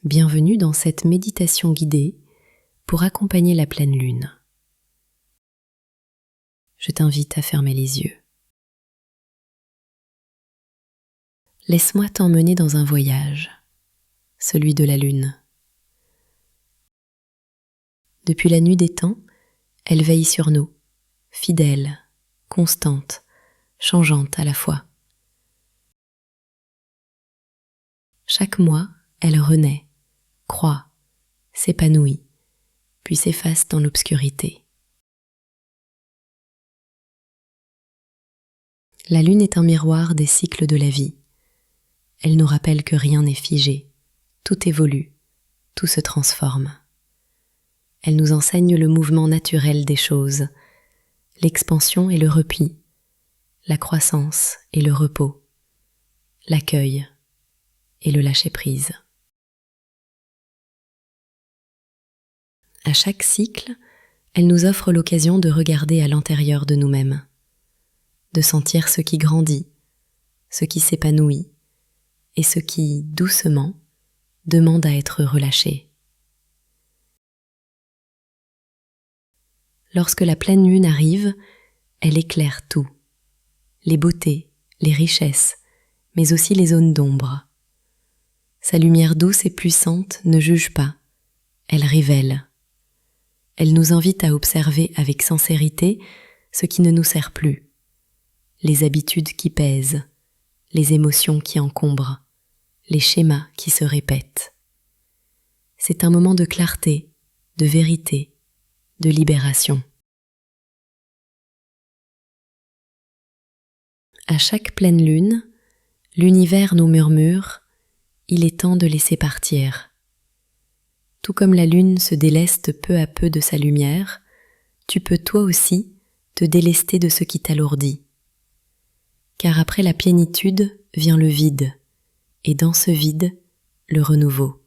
Bienvenue dans cette méditation guidée pour accompagner la pleine lune. Je t'invite à fermer les yeux. Laisse-moi t'emmener dans un voyage, celui de la lune. Depuis la nuit des temps, elle veille sur nous, fidèle, constante, changeante à la fois. Chaque mois, elle renaît, croît, s'épanouit, puis s'efface dans l'obscurité. La lune est un miroir des cycles de la vie. Elle nous rappelle que rien n'est figé, tout évolue, tout se transforme. Elle nous enseigne le mouvement naturel des choses, l'expansion et le repli, la croissance et le repos, l'accueil et le lâcher-prise. À chaque cycle, elle nous offre l'occasion de regarder à l'intérieur de nous-mêmes, de sentir ce qui grandit, ce qui s'épanouit et ce qui, doucement, demande à être relâché. Lorsque la pleine lune arrive, elle éclaire tout, les beautés, les richesses, mais aussi les zones d'ombre. Sa lumière douce et puissante ne juge pas, elle révèle. Elle nous invite à observer avec sincérité ce qui ne nous sert plus, les habitudes qui pèsent, les émotions qui encombrent, les schémas qui se répètent. C'est un moment de clarté, de vérité, de libération. À chaque pleine lune, l'univers nous murmure « Il est temps de laisser partir ». Tout comme la lune se déleste peu à peu de sa lumière, tu peux toi aussi te délester de ce qui t'alourdit. Car après la plénitude vient le vide, et dans ce vide, le renouveau.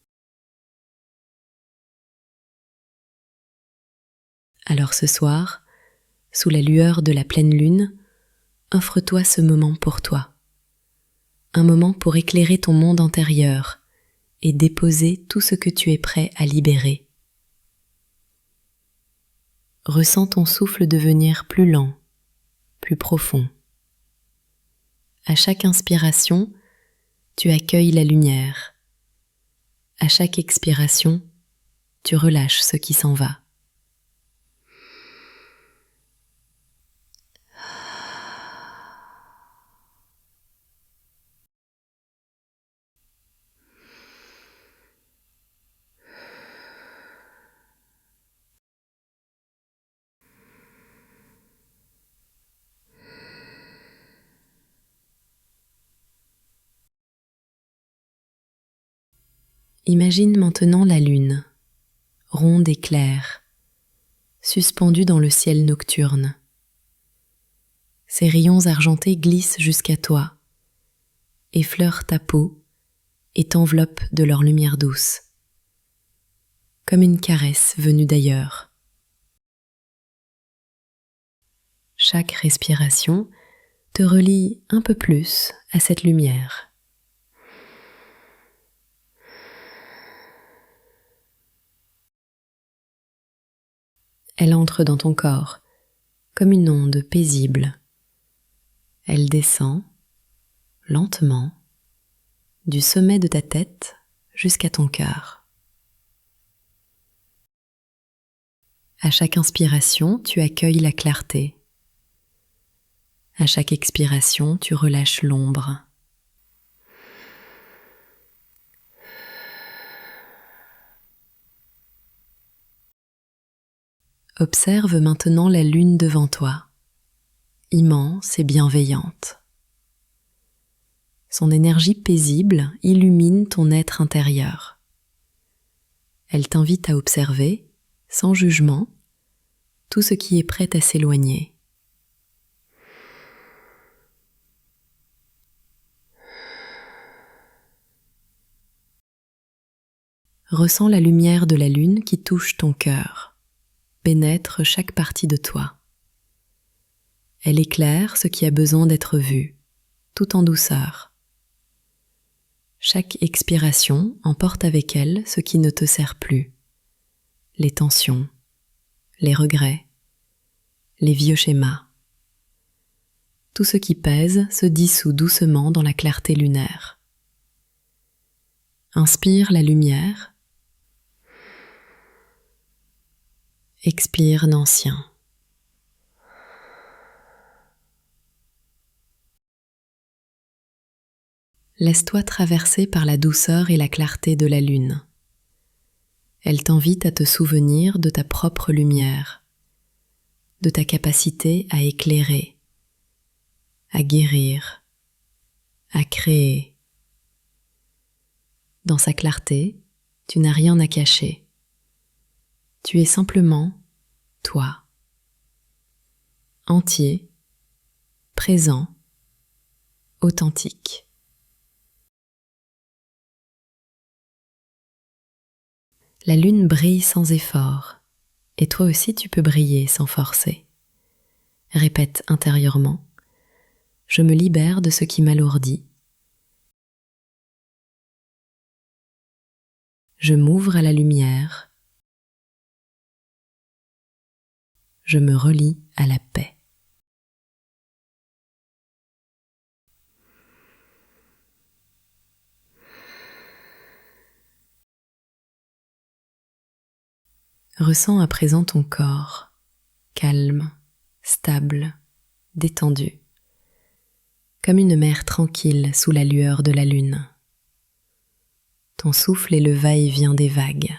Alors ce soir, sous la lueur de la pleine lune, offre-toi ce moment pour toi. Un moment pour éclairer ton monde intérieur et déposer tout ce que tu es prêt à libérer. Ressens ton souffle devenir plus lent, plus profond. À chaque inspiration, tu accueilles la lumière. À chaque expiration, tu relâches ce qui s'en va. Imagine maintenant la lune, ronde et claire, suspendue dans le ciel nocturne. Ses rayons argentés glissent jusqu'à toi, effleurent ta peau et t'enveloppent de leur lumière douce, comme une caresse venue d'ailleurs. Chaque respiration te relie un peu plus à cette lumière. Elle entre dans ton corps comme une onde paisible. Elle descend lentement du sommet de ta tête jusqu'à ton cœur. À chaque inspiration, tu accueilles la clarté. À chaque expiration, tu relâches l'ombre. Observe maintenant la lune devant toi, immense et bienveillante. Son énergie paisible illumine ton être intérieur. Elle t'invite à observer, sans jugement, tout ce qui est prêt à s'éloigner. Ressens la lumière de la lune qui touche ton cœur, pénètre chaque partie de toi. Elle éclaire ce qui a besoin d'être vu, tout en douceur. Chaque expiration emporte avec elle ce qui ne te sert plus. Les tensions, les regrets, les vieux schémas. Tout ce qui pèse se dissout doucement dans la clarté lunaire. Inspire la lumière. Expire d'ancien. Laisse-toi traverser par la douceur et la clarté de la lune. Elle t'invite à te souvenir de ta propre lumière, de ta capacité à éclairer, à guérir, à créer. Dans sa clarté, tu n'as rien à cacher. Tu es simplement toi, entier, présent, authentique. La lune brille sans effort, et toi aussi tu peux briller sans forcer. Répète intérieurement, je me libère de ce qui m'alourdit. Je m'ouvre à la lumière. Je me relie à la paix. Ressens à présent ton corps, calme, stable, détendu, comme une mer tranquille sous la lueur de la lune. Ton souffle est le va-et-vient des vagues.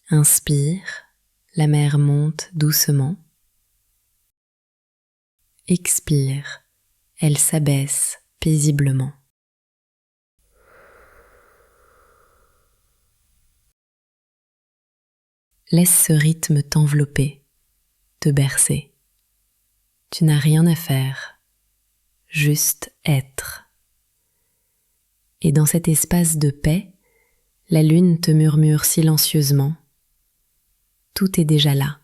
Inspire, la mer monte doucement. Expire, elle s'abaisse paisiblement. Laisse ce rythme t'envelopper, te bercer. Tu n'as rien à faire, juste être. Et dans cet espace de paix, la lune te murmure silencieusement. Tout est déjà là.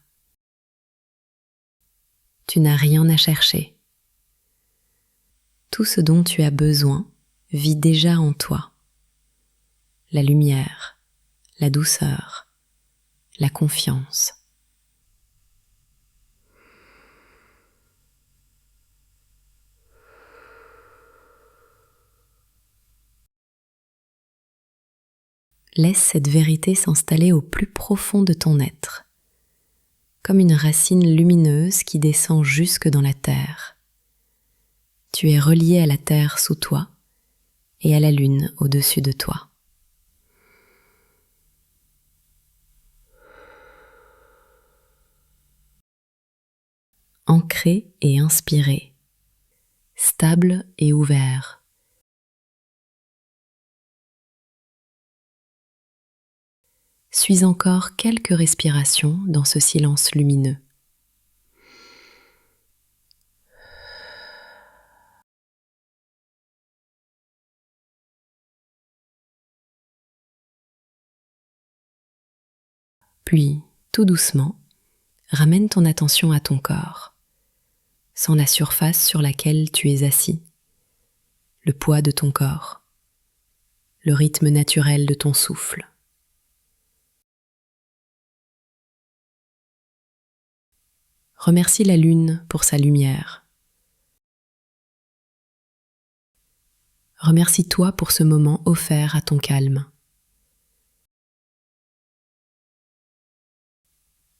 Tu n'as rien à chercher. Tout ce dont tu as besoin vit déjà en toi. La lumière, la douceur, la confiance. Laisse cette vérité s'installer au plus profond de ton être, comme une racine lumineuse qui descend jusque dans la terre. Tu es relié à la terre sous toi et à la lune au-dessus de toi. Ancré et inspiré, stable et ouvert. Suis encore quelques respirations dans ce silence lumineux. Puis, tout doucement, ramène ton attention à ton corps, sans la surface sur laquelle tu es assis, le poids de ton corps, le rythme naturel de ton souffle. Remercie la lune pour sa lumière. Remercie-toi pour ce moment offert à ton calme.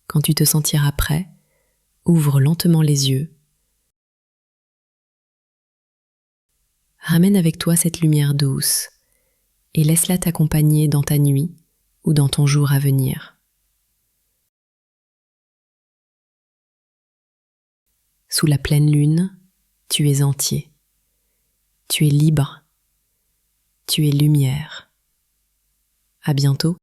Quand tu te sentiras prêt, ouvre lentement les yeux. Ramène avec toi cette lumière douce et laisse-la t'accompagner dans ta nuit ou dans ton jour à venir. Sous la pleine lune, tu es entier. Tu es libre. Tu es lumière. À bientôt.